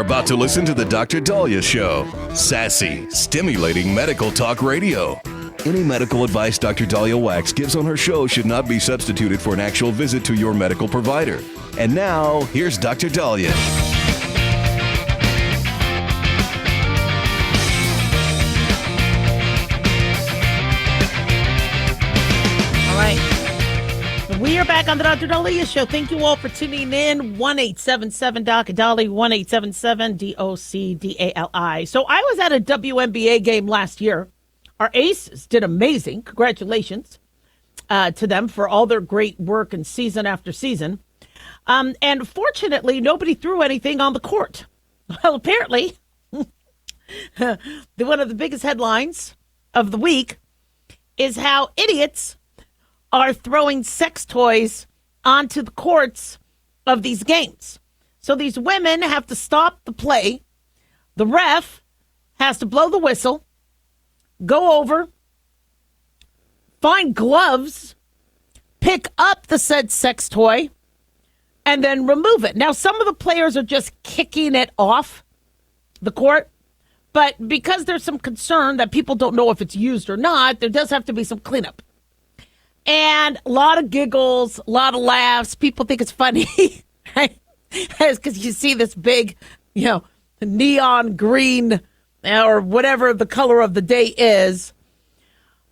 about to listen to the Dr. Daliah Show. Sassy, stimulating medical talk radio. Any medical advice Dr. Daliah Wax gives on her show should not be substituted for an actual visit to your medical provider. And now, here's Dr. Daliah. All right. We are back on the Dr. Daliah Show. Thank you all for tuning in. 1-877-Dr. Dali, 1-877-DOC-DALI. So I was at a WNBA game last year. Our Aces did amazing. Congratulations to them for all their great work and season after season. And fortunately, nobody threw anything on the court. Well, apparently, one of the biggest headlines of the week is how idiots are throwing sex toys onto the courts of these games. So these women have to stop the play. The ref has to blow the whistle, go over, find gloves, pick up the said sex toy, and then remove it. Now, some of the players are just kicking it off the court, but because there's some concern that people don't know if it's used or not, there does have to be some cleanup. And a lot of giggles, a lot of laughs. People think it's funny, right? Because you see this big, neon green or whatever the color of the day is.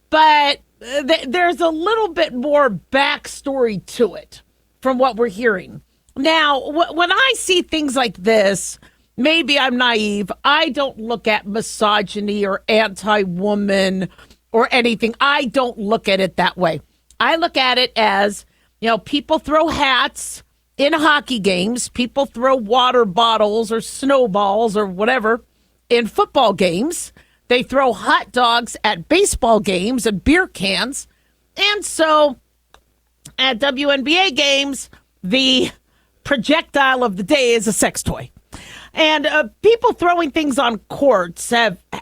But there's a little bit more backstory to it from what we're hearing. Now, when I see things like this, maybe I'm naive. I don't look at misogyny or anti-woman or anything. I don't look at it that way. I look at it as, people throw hats in hockey games. People throw water bottles or snowballs or whatever in football games. They throw hot dogs at baseball games and beer cans. And so at WNBA games, the projectile of the day is a sex toy. And people throwing things on courts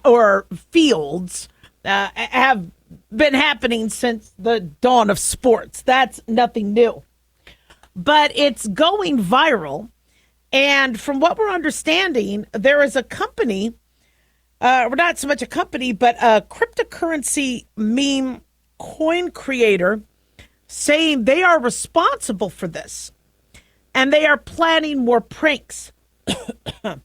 or fields have been happening since the dawn of sports. That's nothing new. But it's going viral. And from what we're understanding, there is a company, or not so much a company, but a cryptocurrency meme coin creator saying they are responsible for this. And they are planning more pranks. The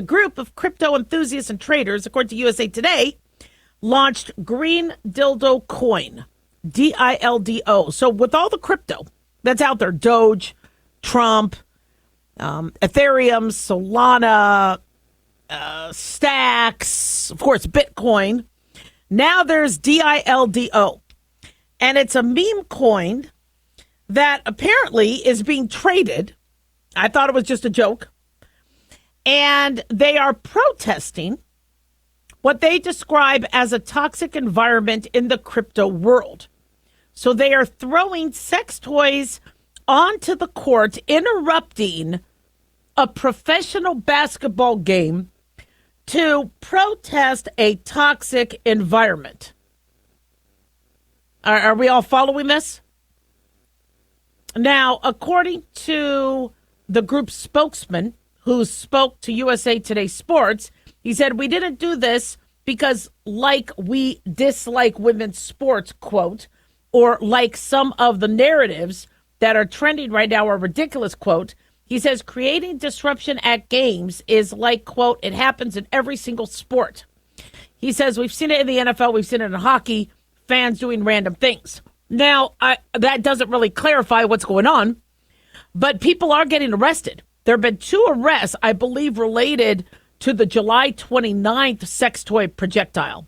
group of crypto enthusiasts and traders, according to USA Today, launched Green Dildo Coin, DILDO. So with all the crypto that's out there, Doge, Trump, Ethereum, Solana, Stacks, of course, Bitcoin. Now there's DILDO. And it's a meme coin that apparently is being traded. I thought it was just a joke. And they are protesting what they describe as a toxic environment in the crypto world. So they are throwing sex toys onto the court, interrupting a professional basketball game to protest a toxic environment. Are we all following this? Now, according to the group's spokesman, who spoke to USA Today Sports, he said, "We didn't do this because like we dislike women's sports," quote, or like some of the narratives that are trending right now are ridiculous, quote. He says, "Creating disruption at games is like, quote, it happens in every single sport." He says, "We've seen it in the NFL. We've seen it in hockey, fans doing random things." Now, that doesn't really clarify what's going on, but people are getting arrested. There have been 2 arrests, I believe, related to the July 29th sex toy projectile.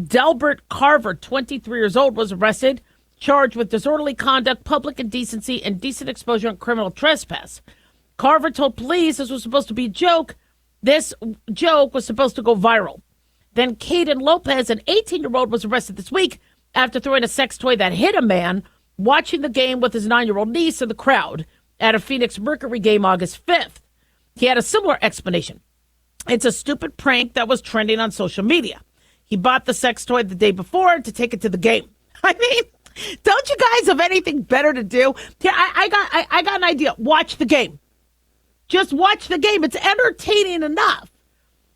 Delbert Carver, 23 years old, was arrested, charged with disorderly conduct, public indecency, indecent exposure, and criminal trespass. Carver told police this was supposed to be a joke. This joke was supposed to go viral. Then Caden Lopez, an 18-year-old, was arrested this week after throwing a sex toy that hit a man watching the game with his 9-year-old niece in the crowd at a Phoenix Mercury game August 5th. He had a similar explanation. It's a stupid prank that was trending on social media. He bought the sex toy the day before to take it to the game. I mean, don't you guys have anything better to do? Here, I got an idea. Watch the game. Just watch the game. It's entertaining enough.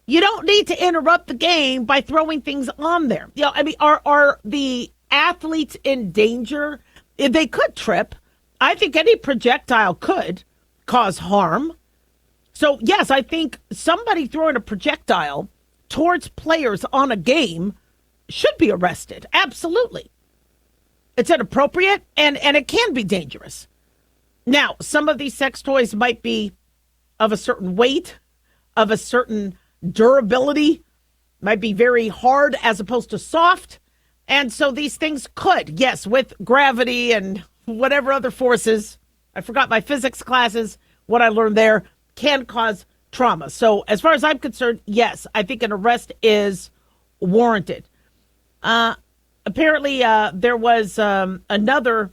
You don't need to interrupt the game by throwing things on there. I mean, are the athletes in danger? They could trip. I think any projectile could cause harm. So, yes, I think somebody throwing a projectile towards players on a game should be arrested. Absolutely. It's inappropriate, and it can be dangerous. Now, some of these sex toys might be of a certain weight, of a certain durability, might be very hard as opposed to soft. And so these things could, yes, with gravity and whatever other forces, I forgot my physics classes, what I learned there, can cause trauma. So as far as I'm concerned, yes, I think an arrest is warranted. Apparently, there was another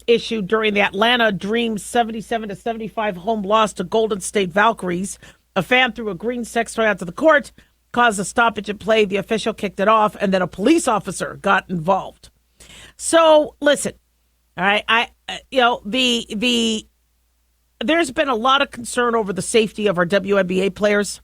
issue during the Atlanta Dream 77-75 home loss to Golden State Valkyries. A fan threw a green sex toy onto the court, caused a stoppage in play. The official kicked it off, and then a police officer got involved. So listen, all right, there's been a lot of concern over the safety of our WNBA players.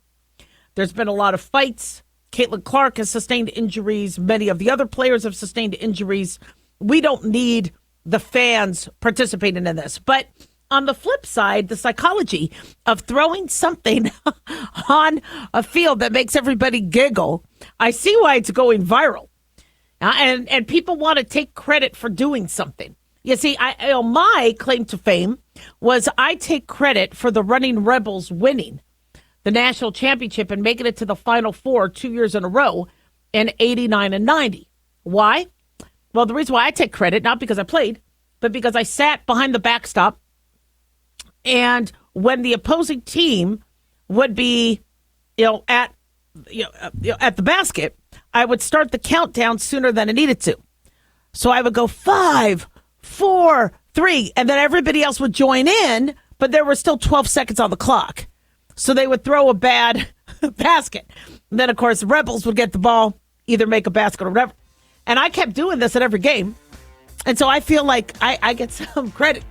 There's been a lot of fights. Caitlin Clark has sustained injuries. Many of the other players have sustained injuries. We don't need the fans participating in this. But on the flip side, the psychology of throwing something on a field that makes everybody giggle, I see why it's going viral. And people want to take credit for doing something. You see, my claim to fame was I take credit for the Running Rebels winning the national championship and making it to the Final Four 2 years in a row in 89 and 90. Why? Well, the reason why I take credit, not because I played, but because I sat behind the backstop, and when the opposing team would be, at the basket, I would start the countdown sooner than it needed to. So I would go 5, 4, 3, and then everybody else would join in, but there were still 12 seconds on the clock. So they would throw a bad basket. And then, of course, the Rebels would get the ball, either make a basket or whatever. And I kept doing this at every game. And so I feel like I get some credit.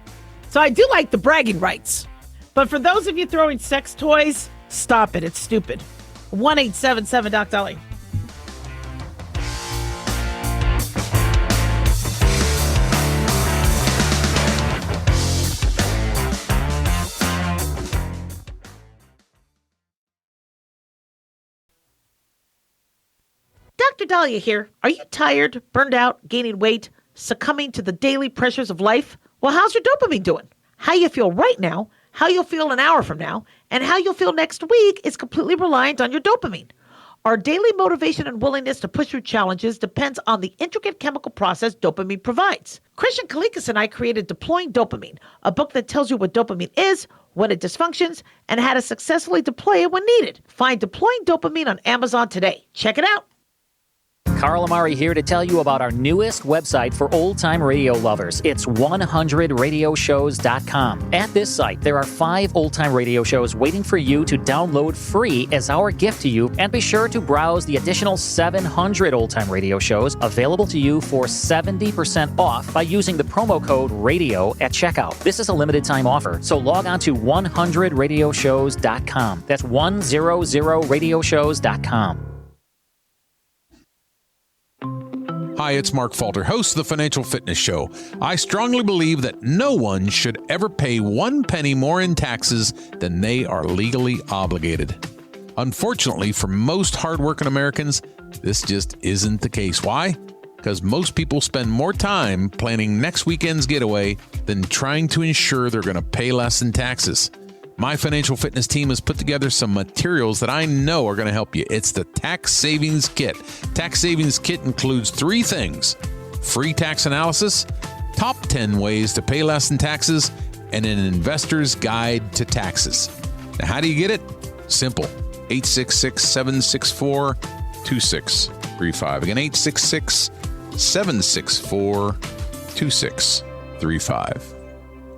So I do like the bragging rights. But for those of you throwing sex toys, stop it. It's stupid. 1-877-DOC-DALIAH. Dr. Daliah here. Are you tired, burned out, gaining weight, succumbing to the daily pressures of life? Well, how's your dopamine doing? How you feel right now, how you'll feel an hour from now, and how you'll feel next week is completely reliant on your dopamine. Our daily motivation and willingness to push through challenges depends on the intricate chemical process dopamine provides. Christian Kalikas and I created Deploying Dopamine, a book that tells you what dopamine is, when it dysfunctions, and how to successfully deploy it when needed. Find Deploying Dopamine on Amazon today. Check it out. Carl Amari here to tell you about our newest website for old-time radio lovers. It's 100radioshows.com. At this site, there are 5 old-time radio shows waiting for you to download free as our gift to you, and be sure to browse the additional 700 old-time radio shows available to you for 70% off by using the promo code RADIO at checkout. This is a limited-time offer, so log on to 100radioshows.com. That's 100radioshows.com. Hi, it's Mark Falter, host of the Financial Fitness Show. I strongly believe that no one should ever pay 1 penny more in taxes than they are legally obligated. Unfortunately, for most hardworking Americans, this just isn't the case. Why? Because most people spend more time planning next weekend's getaway than trying to ensure they're going to pay less in taxes. My financial fitness team has put together some materials that I know are going to help you. It's the Tax Savings Kit. Tax Savings Kit includes 3 things: free tax analysis, top 10 ways to pay less in taxes, and an investor's guide to taxes. Now, how do you get it? Simple. 866-764-2635. Again, 866-764-2635.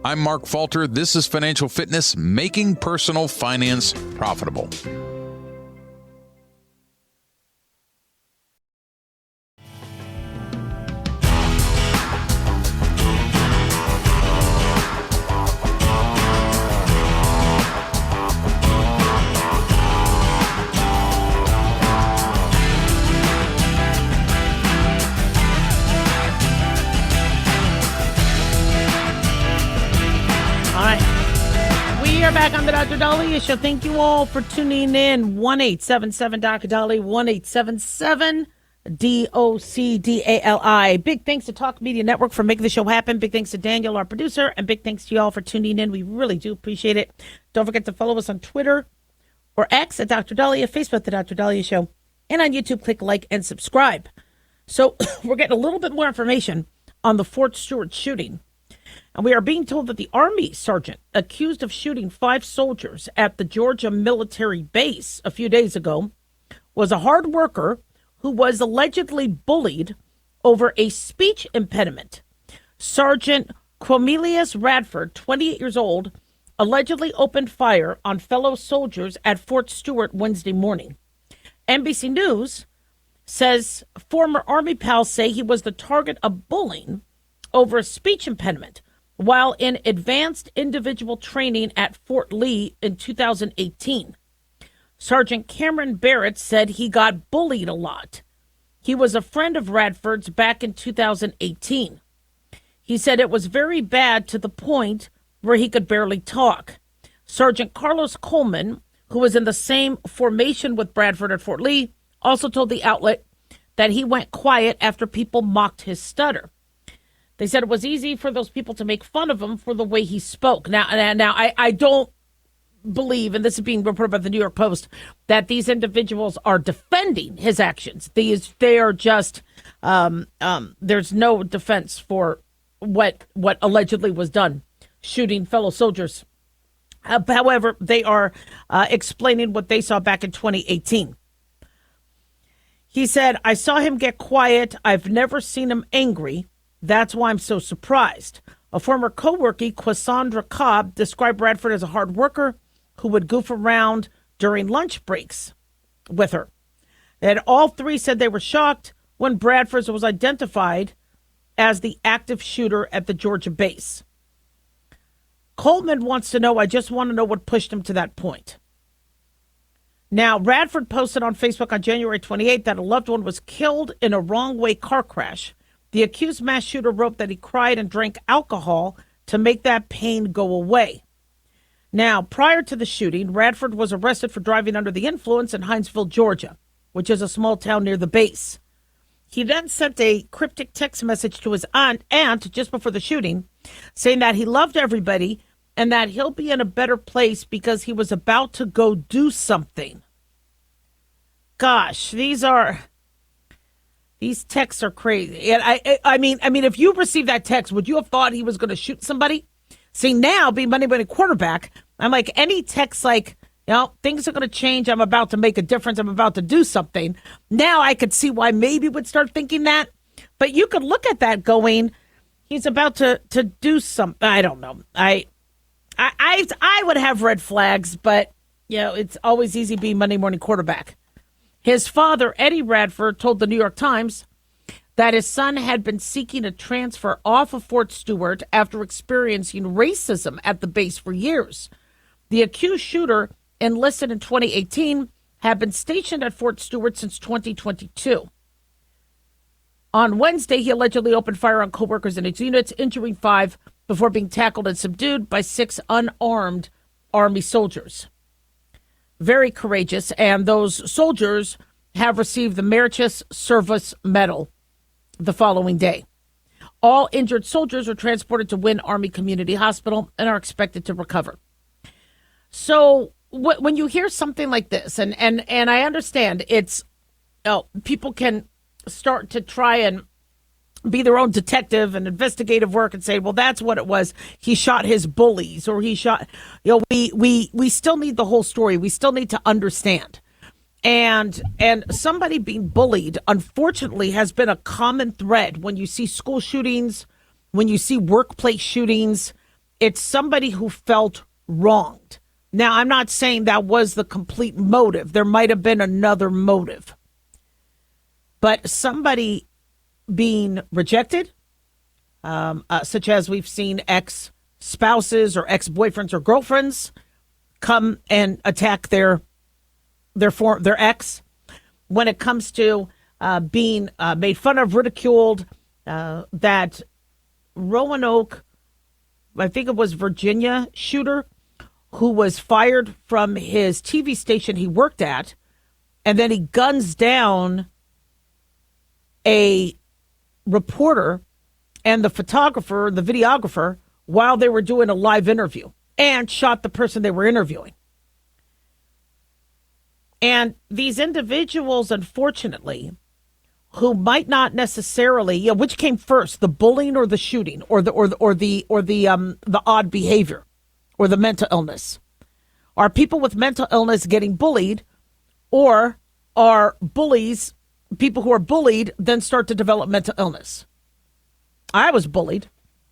I'm Mark Falter. This is Financial Fitness, making personal finance profitable. back on the Dr. Daliah Show. Thank you all for tuning in. 1-877 Dr. Daliah, 1-877 DOCDALI. Big thanks to Talk Media Network for making the show happen. Big thanks to Daniel, our producer, and big thanks to y'all for tuning in. We really do appreciate it. Don't forget to follow us on Twitter or X at Dr. Daliah, Facebook, The Dr. Daliah Show, and on YouTube, click like and subscribe. So we're getting a little bit more information on the Fort Stewart shooting. And we are being told that the Army sergeant accused of shooting 5 soldiers at the Georgia military base a few days ago was a hard worker who was allegedly bullied over a speech impediment. Sergeant Quamelius Radford, 28 years old, allegedly opened fire on fellow soldiers at Fort Stewart Wednesday morning. NBC News says former Army pals say he was the target of bullying over a speech impediment while in advanced individual training at Fort Lee in 2018. Sergeant Cameron Barrett said he got bullied a lot. He was a friend of Radford's back in 2018. He said it was very bad to the point where he could barely talk. Sergeant Carlos Coleman, who was in the same formation with Bradford at Fort Lee, also told the outlet that he went quiet after people mocked his stutter. They said it was easy for those people to make fun of him for the way he spoke. Now, I don't believe, and this is being reported by the New York Post, that these individuals are defending his actions. They are just, there's no defense for what allegedly was done, shooting fellow soldiers. However, they are explaining what they saw back in 2018. He said, I saw him get quiet. I've never seen him angry. That's why I'm so surprised. A former co-worker, Cassandra Cobb, described Bradford as a hard worker who would goof around during lunch breaks with her. And all 3 said they were shocked when Bradford was identified as the active shooter at the Georgia base. Coleman wants to know, I just want to know what pushed him to that point. Now, Radford posted on Facebook on January 28th that a loved one was killed in a wrong-way car crash. The accused mass shooter wrote that he cried and drank alcohol to make that pain go away. Now, prior to the shooting, Radford was arrested for driving under the influence in Hinesville, Georgia, which is a small town near the base. He then sent a cryptic text message to his aunt just before the shooting, saying that he loved everybody and that he'll be in a better place because he was about to go do something. Gosh, these texts are crazy. And I mean, if you received that text, would you have thought he was going to shoot somebody? See, now being Monday quarterback, I'm like, any text like, things are going to change. I'm about to make a difference. I'm about to do something. Now I could see why maybe would start thinking that. But you could look at that going, he's about to do something. I don't know. I would have red flags, but it's always easy being Monday morning quarterback. His father, Eddie Radford, told the New York Times that his son had been seeking a transfer off of Fort Stewart after experiencing racism at the base for years. The accused shooter, enlisted in 2018, had been stationed at Fort Stewart since 2022. On Wednesday, he allegedly opened fire on co-workers in his units, injuring 5 before being tackled and subdued by 6 unarmed Army soldiers. Very courageous, and those soldiers have received the Meritorious Service Medal the following day. All injured soldiers are transported to Wynn Army Community Hospital and are expected to recover. So when you hear something like this, and I understand it's, people can start to try and be their own detective and investigative work and say, well, that's what it was. He shot his bullies, or he shot, we still need the whole story. We still need to understand. And somebody being bullied, unfortunately, has been a common thread. When you see school shootings, when you see workplace shootings, it's somebody who felt wronged. Now, I'm not saying that was the complete motive. There might have been another motive. But somebody being rejected, such as we've seen ex-spouses or ex-boyfriends or girlfriends come and attack their ex. When it comes to being made fun of, ridiculed, that Roanoke, I think it was Virginia shooter, who was fired from his TV station he worked at, and then he guns down a reporter and the photographer, the videographer, while they were doing a live interview, and shot the person they were interviewing. And these individuals, unfortunately, who might not necessarily, which came first, the bullying or the shooting, or the odd behavior, or the mental illness? Are people with mental illness getting bullied, or are bullies, people who are bullied, then start to develop mental illness? I was bullied.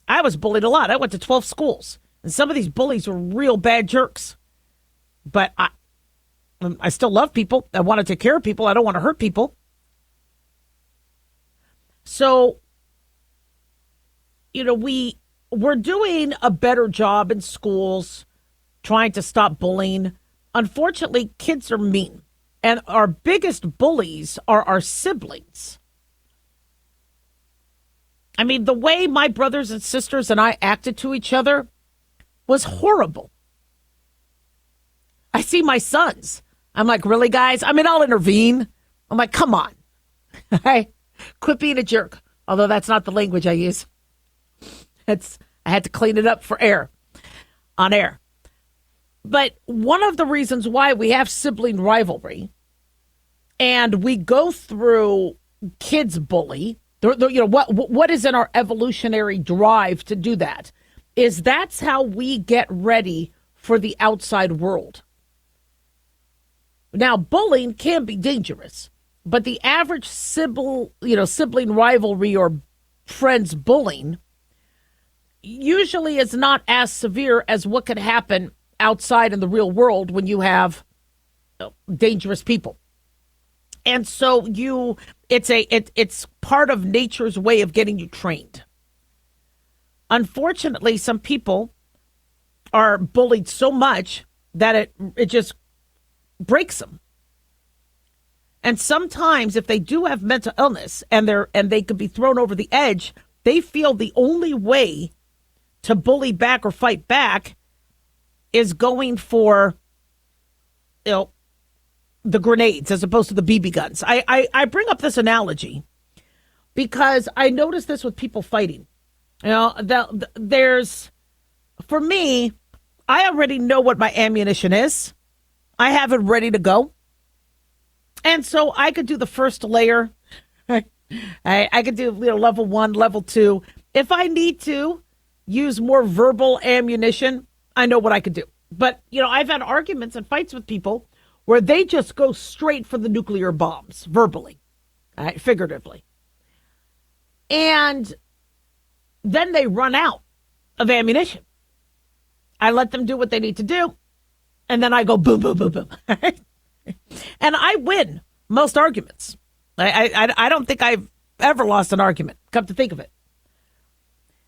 I was bullied a lot. I went to 12 schools, and some of these bullies were real bad jerks. But I still love people. I want to take care of people. I don't want to hurt people. So, we're doing a better job in schools trying to stop bullying. Unfortunately, kids are mean. And our biggest bullies are our siblings. I mean, the way my brothers and sisters and I acted to each other was horrible. I see my sons. I'm like, really, guys? I mean, I'll intervene. I'm like, come on. Hey, quit being a jerk. Although that's not the language I use. I had to clean it up for on air. But one of the reasons why we have sibling rivalry and we go through kids bully, what is in our evolutionary drive to do that, is that's how we get ready for the outside world. Now, bullying can be dangerous, but the average sibling rivalry or friends bullying usually is not as severe as what could happen outside in the real world when you have dangerous people. And so it's part of nature's way of getting you trained. Unfortunately, some people are bullied so much that it just breaks them. And sometimes if they do have mental illness and they could be thrown over the edge, they feel the only way to bully back or fight back is going for the grenades as opposed to the BB guns. I bring up this analogy because I notice this with people fighting. For me, I already know what my ammunition is. I have it ready to go. And so I could do the first layer. I could do level 1, level 2. If I need to use more verbal ammunition, I know what I could do. But, I've had arguments and fights with people where they just go straight for the nuclear bombs, verbally, figuratively. And then they run out of ammunition. I let them do what they need to do. And then I go boom, boom, boom, boom. And I win most arguments. I don't think I've ever lost an argument, come to think of it.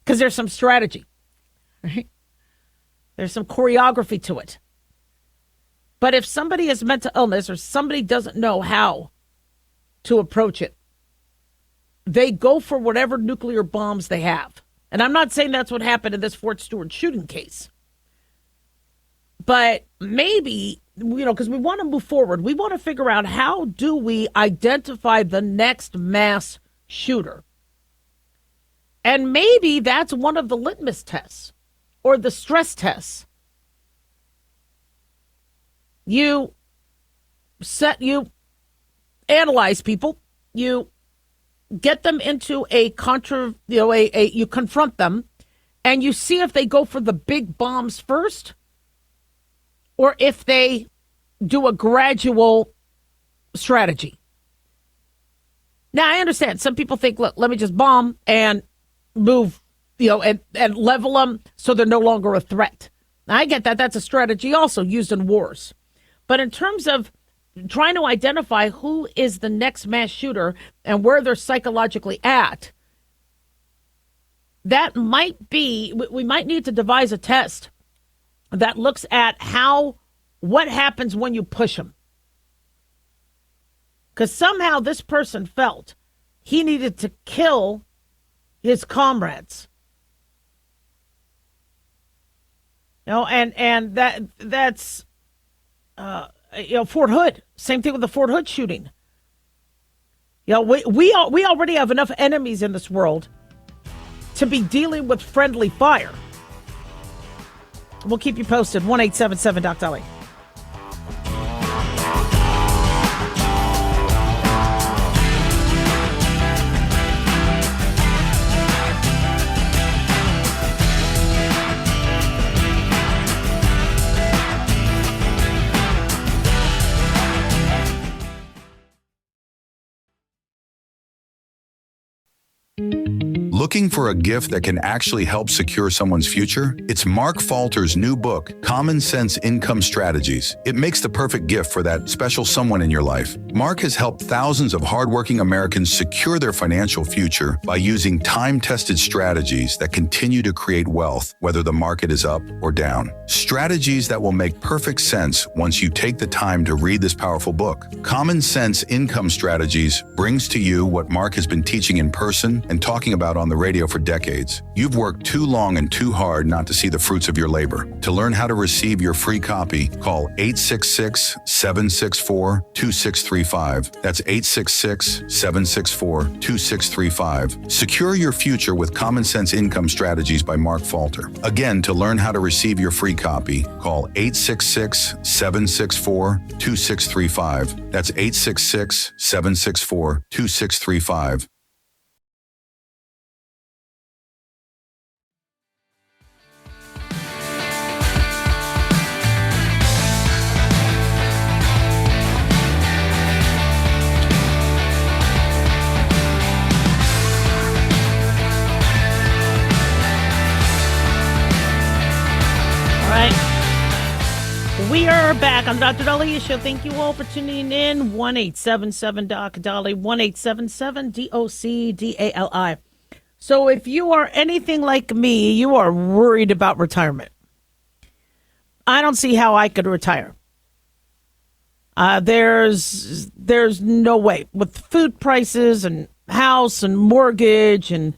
Because there's some strategy. Right? There's some choreography to it. But if somebody has mental illness or somebody doesn't know how to approach it, they go for whatever nuclear bombs they have. And I'm not saying that's what happened in this Fort Stewart shooting case. But maybe, because we want to move forward, we want to figure out how do we identify the next mass shooter. And maybe that's one of the litmus tests or the stress tests. You analyze people, you get them into you confront them, and you see if they go for the big bombs first, or if they do a gradual strategy. Now, I understand some people think, look, let me just bomb and move, and level them so they're no longer a threat. Now, I get that. That's a strategy also used in wars. But in terms of trying to identify who is the next mass shooter and where they're psychologically at, that might be, we might need to devise a test that looks at what happens when you push them. Because somehow this person felt he needed to kill his comrades. And that's Fort Hood. Same thing with the Fort Hood shooting. We already have enough enemies in this world to be dealing with friendly fire. We'll keep you posted. 1-877 Doc Daliah. Looking for a gift that can actually help secure someone's future? It's Mark Falter's new book, Common Sense Income Strategies. It makes the perfect gift for that special someone in your life. Mark has helped thousands of hardworking Americans secure their financial future by using time-tested strategies that continue to create wealth, whether the market is up or down. Strategies that will make perfect sense once you take the time to read this powerful book. Common Sense Income Strategies brings to you what Mark has been teaching in person and talking about on the radio for decades. You've worked too long and too hard not to see the fruits of your labor. To learn how to receive your free copy, call 866-764-2635. That's 866-764-2635. Secure your future with Common Sense Income Strategies by Mark Falter. Again, to learn how to receive your free copy, call 866-764-2635. That's 866-764-2635. We are back on Dr. Daliah Show. Thank you all for tuning in. 1-877-DOC-DALI, 1-877-DOC-DALI. So if you are anything like me, you are worried about retirement. I don't see how I could retire. There's no way. With food prices and house and mortgage, and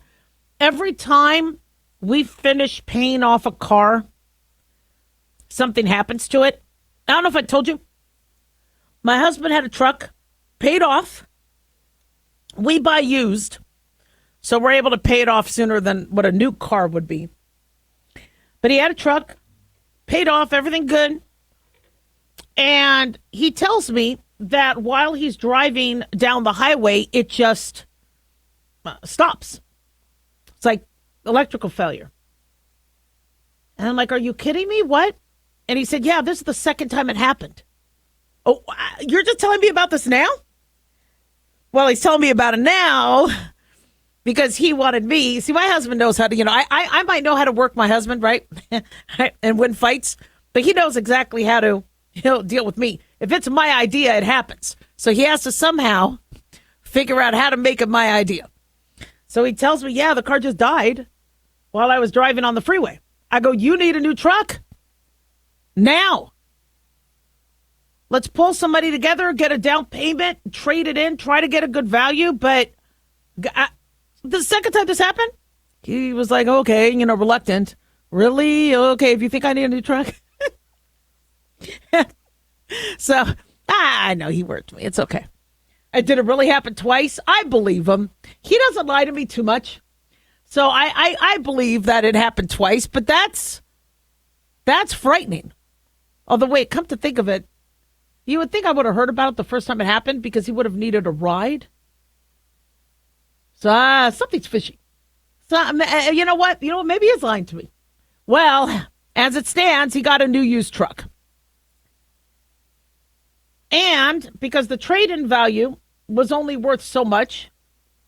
every time we finish paying off a car, something happens to it. I don't know if I told you. My husband had a truck, paid off. We buy used, so we're able to pay it off sooner than what a new car would be. But he had a truck, paid off, everything good. And he tells me that while he's driving down the highway, it just stops. It's like electrical failure. And I'm like, are you kidding me? What? And he said, yeah, this is the second time it happened. Oh, you're just telling me about this now? Well, he's telling me about it now because he wanted me. See, my husband knows how to, I might know how to work my husband, right? And win fights, but he knows exactly how to deal with me. If it's my idea, it happens. So he has to somehow figure out how to make it my idea. So he tells me, yeah, the car just died while I was driving on the freeway. I go, you need a new truck? Now. Let's pull somebody together, get a down payment, trade it in, try to get a good value. But the second time this happened, he was like, okay, reluctant. Really? Okay, if you think I need a new truck. So, I know he worked me. It's okay. Did it really happen twice? I believe him. He doesn't lie to me too much. So I believe that it happened twice, but that's frightening. Although, wait, come to think of it, you would think I would have heard about it the first time it happened because he would have needed a ride. So something's fishy. So you know what? Maybe he's lying to me. Well, as it stands, he got a new used truck. And because the trade-in value was only worth so much,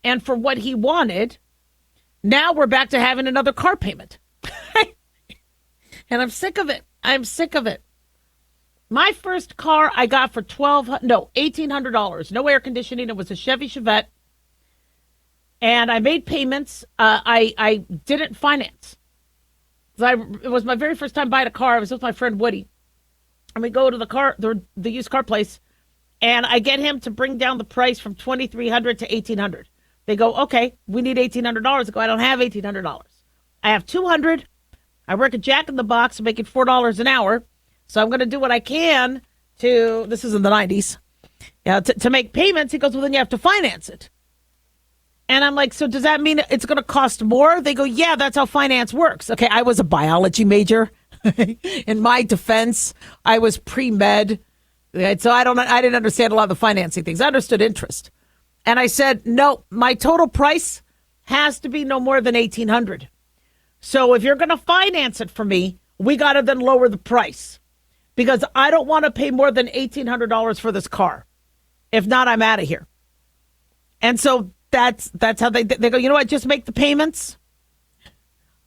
and for what he wanted, now we're back to having another car payment. And I'm sick of it. I'm sick of it. My first car I got for $1,800. No air conditioning. It was a Chevy Chevette. And I made payments. I didn't finance. It was my very first time buying a car. I was with my friend Woody. And we go to the used car place. And I get him to bring down the price from $2,300 to $1,800. They go, okay, we need $1,800. I go, I don't have $1,800. I have $200 I work at Jack in the Box making $4 an hour. So I'm going to do what I can to, this is in the 90s, to make payments. He goes, well, then you have to finance it. And I'm like, so does that mean it's going to cost more? They go, yeah, that's how finance works. Okay, I was a biology major. In my defense, I was pre-med. So I didn't understand a lot of the financing things. I understood interest. And I said, no, my total price has to be no more than $1,800. So if you're going to finance it for me, we got to then lower the price because I don't want to pay more than $1,800 for this car. If not, I'm out of here. And so that's how they go, you know what, just make the payments.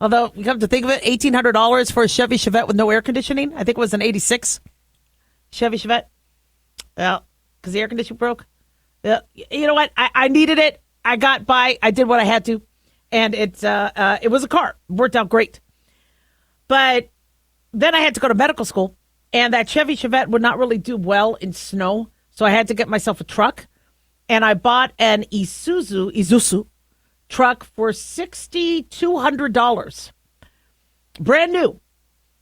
Although you come to think of it, $1,800 for a Chevy Chevette with no air conditioning. I think it was an 86 Chevy Chevette. Well, because the air conditioner broke. You know what? I needed it. I got by. I did what I had to. And it was a car. Worked out great. But then I had to go to medical school. And that Chevy Chevette would not really do well in snow. So I had to get myself a truck. And I bought an Isuzu truck for $6,200. Brand new.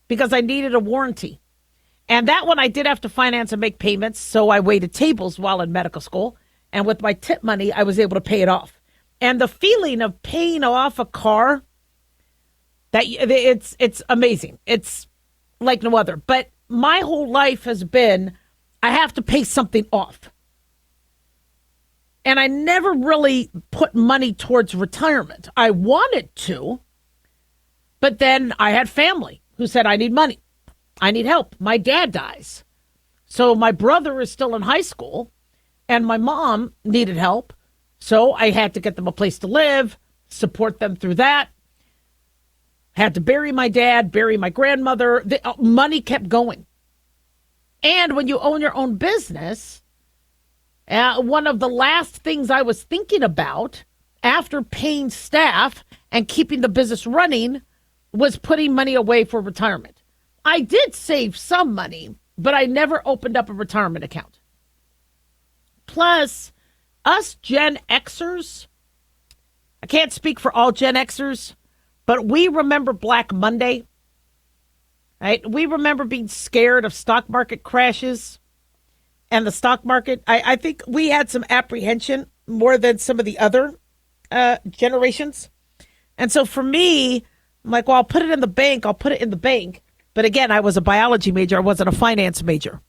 Because I needed a warranty. And that one I did have to finance and make payments. So I waited tables while in medical school. And with my tip money, I was able to pay it off. And the feeling of paying off a car, that it's amazing. It's like no other. But my whole life has been, I have to pay something off. And I never really put money towards retirement. I wanted to, but then I had family who said, I need money. I need help. My dad dies. So my brother is still in high school, and my mom needed help. So I had to get them a place to live, support them through that. Had to bury my dad, bury my grandmother. The money kept going. And when you own your own business, one of the last things I was thinking about after paying staff and keeping the business running was putting money away for retirement. I did save some money, but I never opened up a retirement account. Plus, us Gen Xers, I can't speak for all Gen Xers, but we remember Black Monday, right? We remember being scared of stock market crashes and the stock market. I think we had some apprehension more than some of the other generations. And so for me, I'm like, well, I'll put it in the bank. But again, I was a biology major. I wasn't a finance major.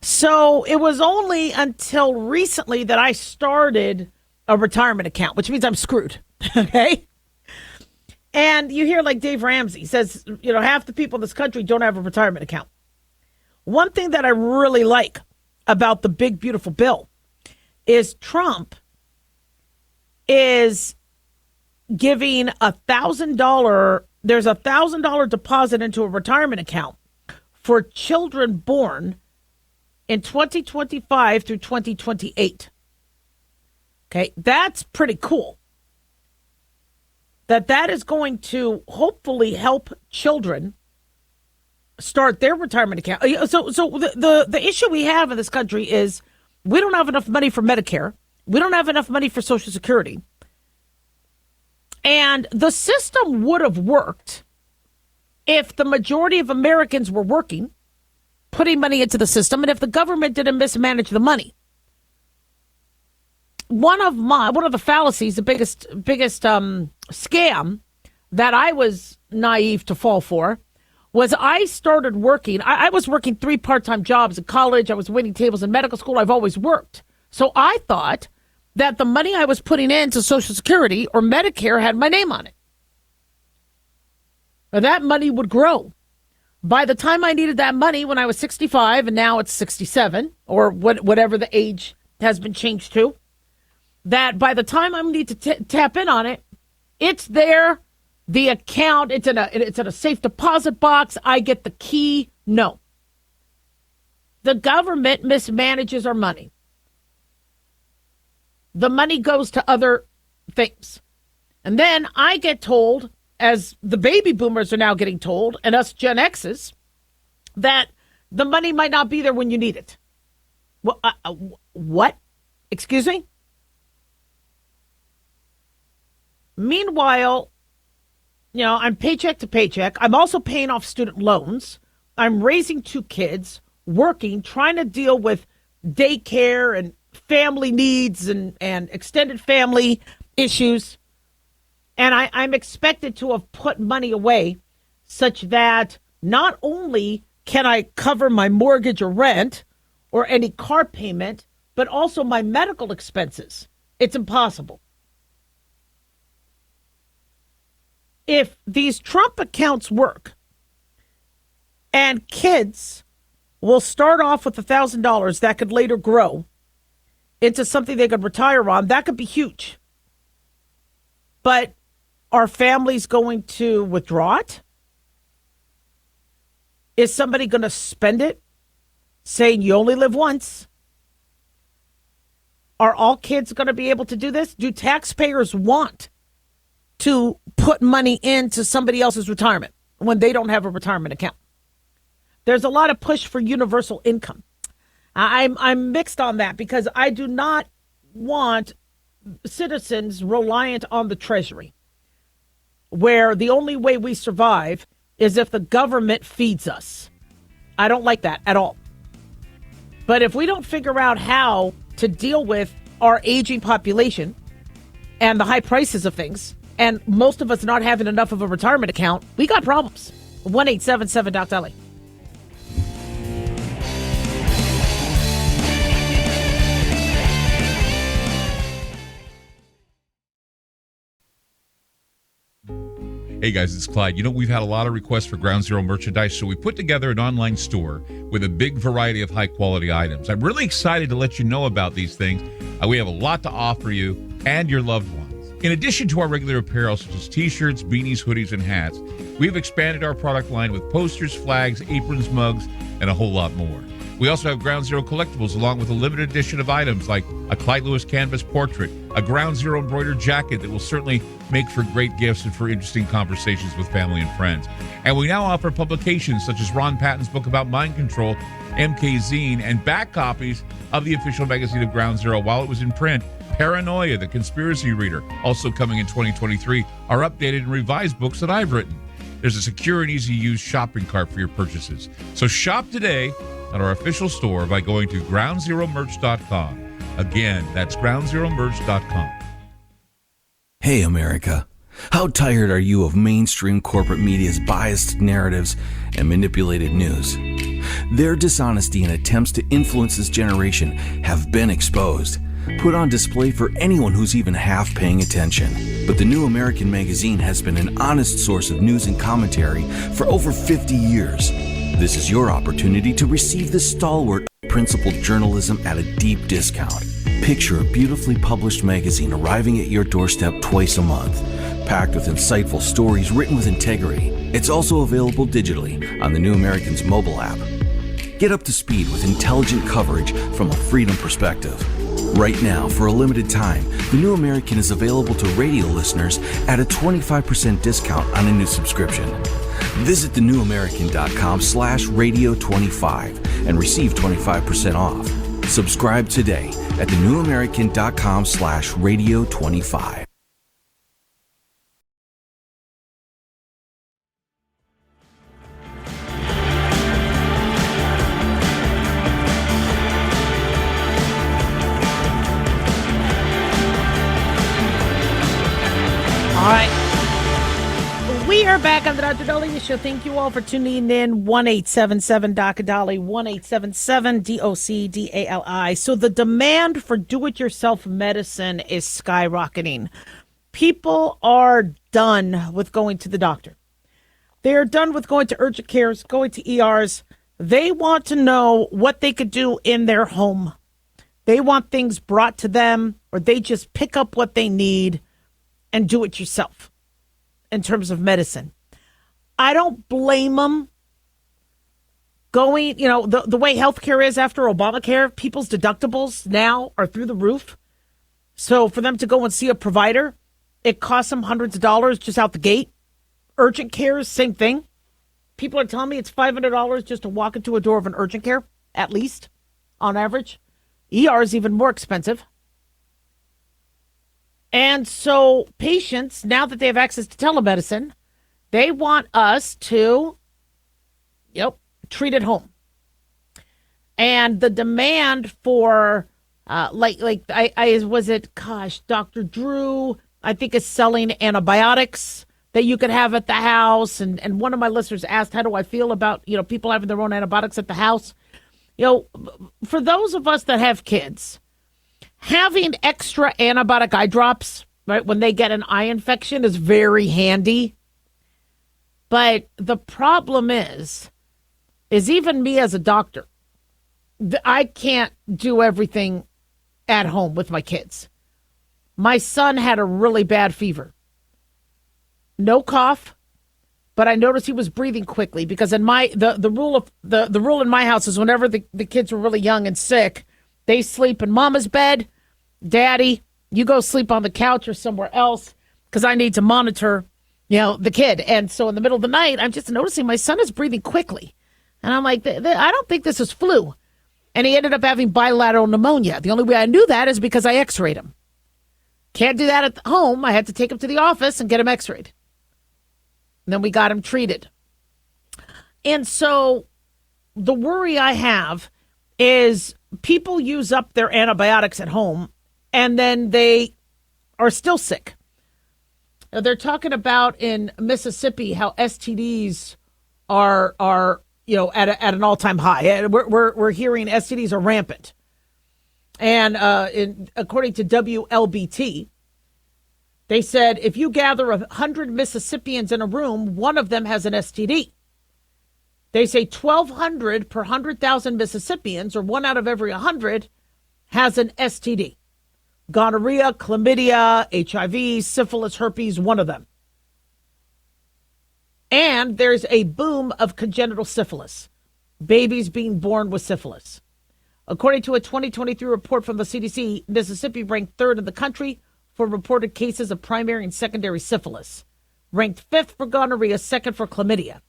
So it was only until recently that I started a retirement account, which means I'm screwed. Okay. And you hear like Dave Ramsey says, half the people in this country don't have a retirement account. One thing that I really like about the big, beautiful bill is Trump is giving $1,000. There's $1,000 deposit into a retirement account for children born in 2025 through 2028. Okay, that's pretty cool. That is going to hopefully help children start their retirement account. So the issue we have in this country is we don't have enough money for Medicare. We don't have enough money for Social Security. And the system would have worked if the majority of Americans were working, putting money into the system, and if the government didn't mismanage the money. One of the fallacies, the biggest scam that I was naive to fall for was I started working. I was working 3 part-time jobs in college. I was waiting tables in medical school. I've always worked. So I thought that the money I was putting into Social Security or Medicare had my name on it. But that money would grow. By the time I needed that money when I was 65, and now it's 67, or whatever the age has been changed to, that by the time I need to tap in on it, it's there, the account, it's in a safe deposit box, I get the key. No. The government mismanages our money. The money goes to other things. And then I get told, as the baby boomers are now getting told, and us Gen X's, that the money might not be there when you need it. What? Excuse me? Meanwhile, I'm paycheck to paycheck. I'm also paying off student loans. I'm raising 2 kids, working, trying to deal with daycare and family needs and extended family issues. And I'm expected to have put money away such that not only can I cover my mortgage or rent or any car payment, but also my medical expenses. It's impossible. If these Trump accounts work and kids will start off with $1,000 that could later grow into something they could retire on, that could be huge. But are families going to withdraw it? Is somebody going to spend it, saying you only live once? Are all kids going to be able to do this? Do taxpayers want to put money into somebody else's retirement when they don't have a retirement account? There's a lot of push for universal income. I'm mixed on that because I do not want citizens reliant on the Treasury, where the only way we survive is if the government feeds us. I don't like that at all. But if we don't figure out how to deal with our aging population and the high prices of things, and most of us not having enough of a retirement account, we got problems. 1-877-Daliah. Hey guys, it's Clyde. We've had a lot of requests for Ground Zero merchandise, so we put together an online store with a big variety of high-quality items. I'm really excited to let you know about these things. We have a lot to offer you and your loved ones. In addition to our regular apparel, such as t-shirts, beanies, hoodies, and hats, we've expanded our product line with posters, flags, aprons, mugs, and a whole lot more. We also have Ground Zero collectibles, along with a limited edition of items like a Clyde Lewis canvas portrait, a Ground Zero embroidered jacket that will certainly make for great gifts and for interesting conversations with family and friends. And we now offer publications such as Ron Patton's book about mind control, MK Zine, and back copies of the official magazine of Ground Zero while it was in print. Paranoia, the Conspiracy Reader, also coming in 2023, are updated and revised books that I've written. There's a secure and easy-to-use shopping cart for your purchases. So shop today at our official store by going to groundzeromerch.com. Again, that's groundzeromerch.com. Hey, America. How tired are you of mainstream corporate media's biased narratives and manipulated news? Their dishonesty and attempts to influence this generation have been exposed, put on display for anyone who's even half paying attention. But the New American Magazine has been an honest source of news and commentary for over 50 years. This is your opportunity to receive this stalwart of principled journalism at a deep discount. Picture a beautifully published magazine arriving at your doorstep twice a month, packed with insightful stories written with integrity. It's also available digitally on the New American's mobile app. Get up to speed with intelligent coverage from a freedom perspective. Right now, for a limited time, the New American is available to radio listeners at a 25% discount on a new subscription. Visit thenewamerican.com/radio25 and receive 25% off. Subscribe today at thenewamerican.com/radio25. All right. We are back on the Dr. Daliah Show. Thank you all for tuning in. 1-877-Dr. 1-877-DOCDALI. So the demand for do-it-yourself medicine is skyrocketing. People are done with going to the doctor. They are done with going to urgent cares, going to ERs. They want to know what they could do in their home. They want things brought to them, or they just pick up what they need and do it yourself in terms of medicine. I don't blame them going, the way healthcare is after Obamacare, people's deductibles now are through the roof. So for them to go and see a provider, it costs them hundreds of dollars just out the gate. Urgent care, same thing. People are telling me it's $500 just to walk into a door of an urgent care, at least, on average. ER is even more expensive. And so patients, now that they have access to telemedicine, They want us to, treat at home. And the demand for, Dr. Drew, I think, is selling antibiotics that you could have at the house. And one of my listeners asked, how do I feel about, people having their own antibiotics at the house? For those of us that have kids, having extra antibiotic eye drops, right, when they get an eye infection is very handy. But the problem is even me as a doctor, I can't do everything at home with my kids. My son had a really bad fever. No cough, but I noticed he was breathing quickly because in the rule in my house is whenever the kids were really young and sick, they sleep in mama's bed. Daddy, you go sleep on the couch or somewhere else because I need to monitor, the kid. And so in the middle of the night, I'm just noticing my son is breathing quickly. And I'm like, I don't think this is flu. And he ended up having bilateral pneumonia. The only way I knew that is because I x-rayed him. Can't do that at home. I had to take him to the office and get him x-rayed. And then we got him treated. And so the worry I have is people use up their antibiotics at home and then they are still sick. They're talking about in Mississippi how STDs are at an all-time high. We're hearing STDs are rampant. And according to WLBT, they said if you gather 100 Mississippians in a room, one of them has an STD. They say 1,200 per 100,000 Mississippians, or 1 out of every 100, has an STD. Gonorrhea, chlamydia, HIV, syphilis, herpes, one of them. And there's a boom of congenital syphilis, babies being born with syphilis. According to a 2023 report from the CDC, Mississippi ranked 3rd in the country for reported cases of primary and secondary syphilis, ranked 5th for gonorrhea, 2nd for chlamydia.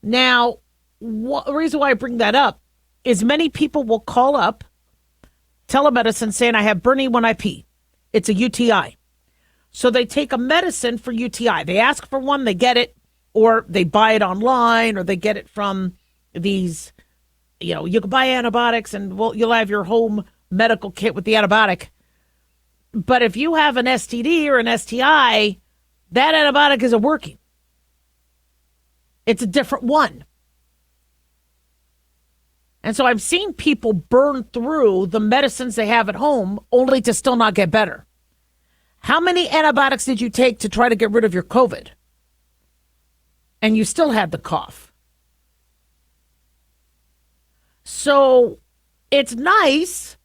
Now, the reason why I bring that up is many people will call up telemedicine saying, I have burning when I pee. It's a UTI. So they take a medicine for UTI. They ask for one, they get it, or they buy it online, or they get it from these, you can buy antibiotics and you'll have your home medical kit with the antibiotic. But if you have an STD or an STI, that antibiotic isn't working. It's a different one. And so I'm seeing people burn through the medicines they have at home only to still not get better. How many antibiotics did you take to try to get rid of your COVID? And you still had the cough. So it's nice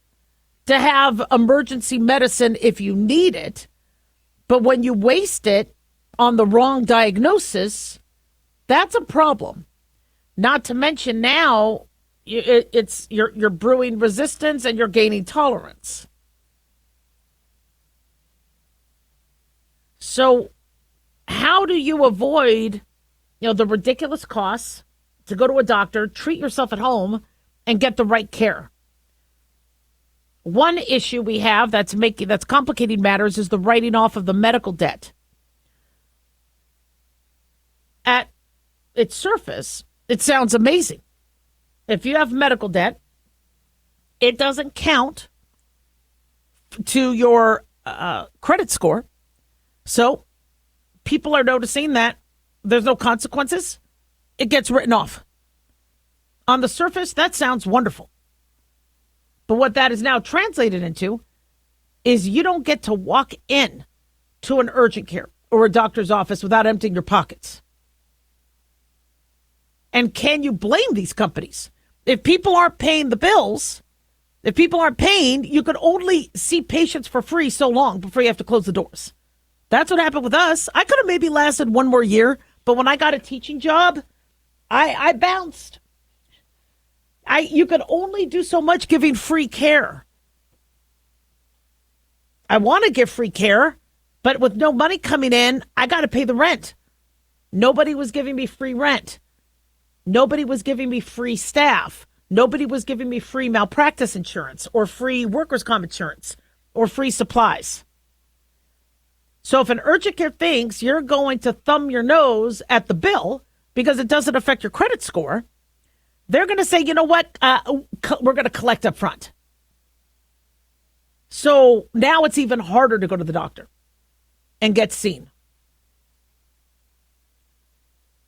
to have emergency medicine if you need it, but when you waste it on the wrong diagnosis, that's a problem. Not to mention now, you're brewing resistance and you're gaining tolerance. So how do you avoid, the ridiculous costs to go to a doctor, treat yourself at home, and get the right care? One issue we have that's complicating matters is the writing off of the medical debt. At its surface, it sounds amazing. If you have medical debt, it doesn't count to your credit score. So people are noticing that there's no consequences. It gets written off. On the surface, that sounds wonderful. But what that is now translated into is you don't get to walk in to an urgent care or a doctor's office without emptying your pockets. And can you blame these companies? If people aren't paying the bills, if people aren't paying, you could only see patients for free so long before you have to close the doors. That's what happened with us. I could have maybe lasted one more year, but when I got a teaching job, I bounced. You could only do so much giving free care. I want to give free care, but with no money coming in, I got to pay the rent. Nobody was giving me free rent. Nobody was giving me free staff. Nobody was giving me free malpractice insurance or free workers' comp insurance or free supplies. So if an urgent care thinks you're going to thumb your nose at the bill because it doesn't affect your credit score, they're going to say, you know what, we're going to collect up front. So now it's even harder to go to the doctor and get seen.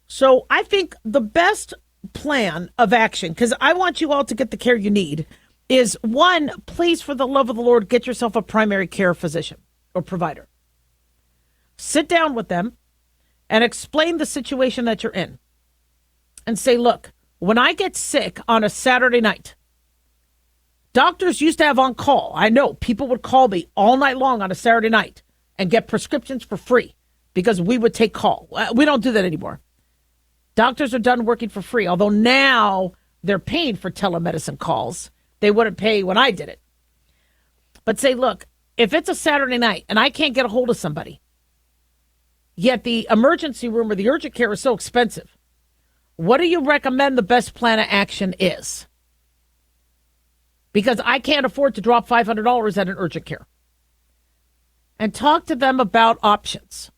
So I think the best plan of action, because I want you all to get the care you need, is one, please, for the love of the Lord, get yourself a primary care physician or provider. Sit down with them and explain the situation that you're in and say, look, when I get sick on a Saturday night, doctors used to have on call. I know people would call me all night long on a Saturday night and get prescriptions for free because we would take call. We don't do that anymore. Doctors are done working for free, although now they're paying for telemedicine calls. They wouldn't pay when I did it. But say, look, if it's a Saturday night and I can't get a hold of somebody, yet the emergency room or the urgent care is so expensive, what do you recommend the best plan of action is? Because I can't afford to drop $500 at an urgent care. And talk to them about options.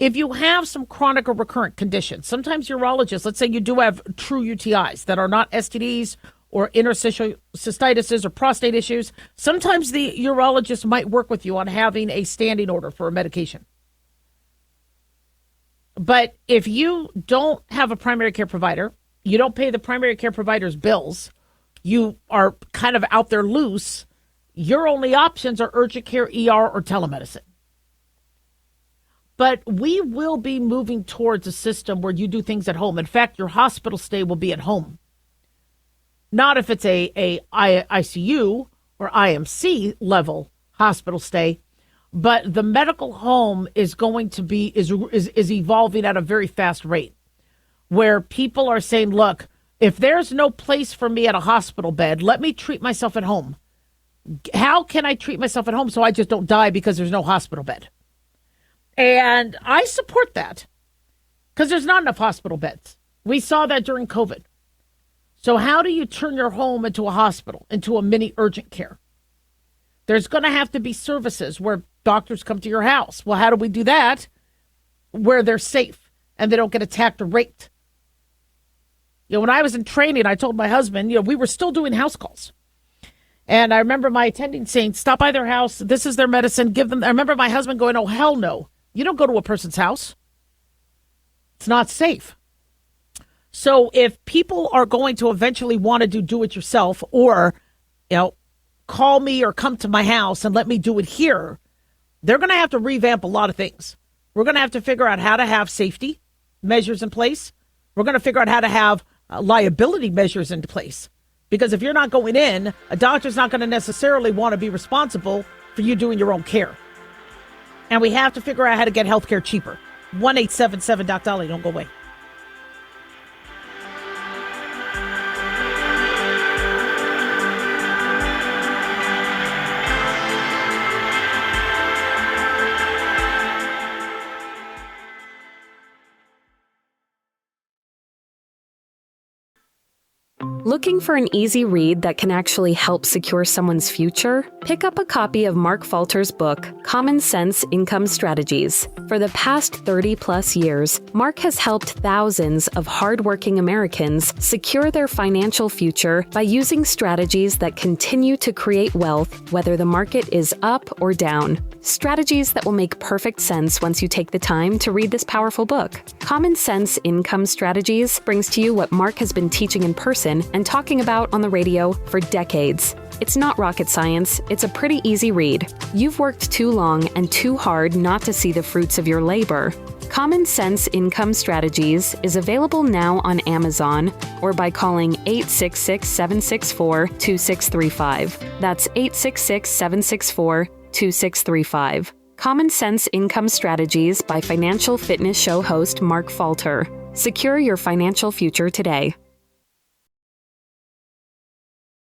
If you have some chronic or recurrent conditions, sometimes urologists, let's say you do have true UTIs that are not STDs or interstitial cystitis or prostate issues, sometimes the urologist might work with you on having a standing order for a medication. But if you don't have a primary care provider, you don't pay the primary care provider's bills, you are kind of out there loose, your only options are urgent care, ER, or telemedicine. But we will be moving towards a system where you do things at home. In fact, your hospital stay will be at home. Not if it's a ICU or IMC level hospital stay, but the medical home is going to be is evolving at a very fast rate, where people are saying, look, if there's no place for me at a hospital bed, let me treat myself at home. How can I treat myself at home so I just don't die because there's no hospital bed? And I support that because there's not enough hospital beds. We saw that during COVID. So how do you turn your home into a hospital, into a mini urgent care? There's going to have to be services where doctors come to your house. Well, how do we do that? Where they're safe and they don't get attacked or raped. You know, when I was in training, I told my husband, we were still doing house calls. And I remember my attending saying, stop by their house. This is their medicine. Give them. I remember my husband going, oh, hell no. You don't go to a person's house. It's not safe. So if people are going to eventually want to do it yourself or, call me or come to my house and let me do it here, they're going to have to revamp a lot of things. We're going to have to figure out how to have safety measures in place. We're going to figure out how to have liability measures in place. Because if you're not going in, a doctor's not going to necessarily want to be responsible for you doing your own care. And we have to figure out how to get health care cheaper. 1-877-DOC-DALIAH. Don't go away. Looking for an easy read that can actually help secure someone's future? Pick up a copy of Mark Falter's book, Common Sense Income Strategies. For the past 30-plus years, Mark has helped thousands of hardworking Americans secure their financial future by using strategies that continue to create wealth, whether the market is up or down. Strategies that will make perfect sense once you take the time to read this powerful book. Common Sense Income Strategies brings to you what Mark has been teaching in person and talking about on the radio for decades. It's not rocket science, it's a pretty easy read. You've worked too long and too hard not to see the fruits of your labor. Common Sense Income Strategies is available now on Amazon or by calling 866-764-2635. That's 866-764-2635. Common Sense Income Strategies by Financial Fitness Show host Mark Falter. Secure your financial future today.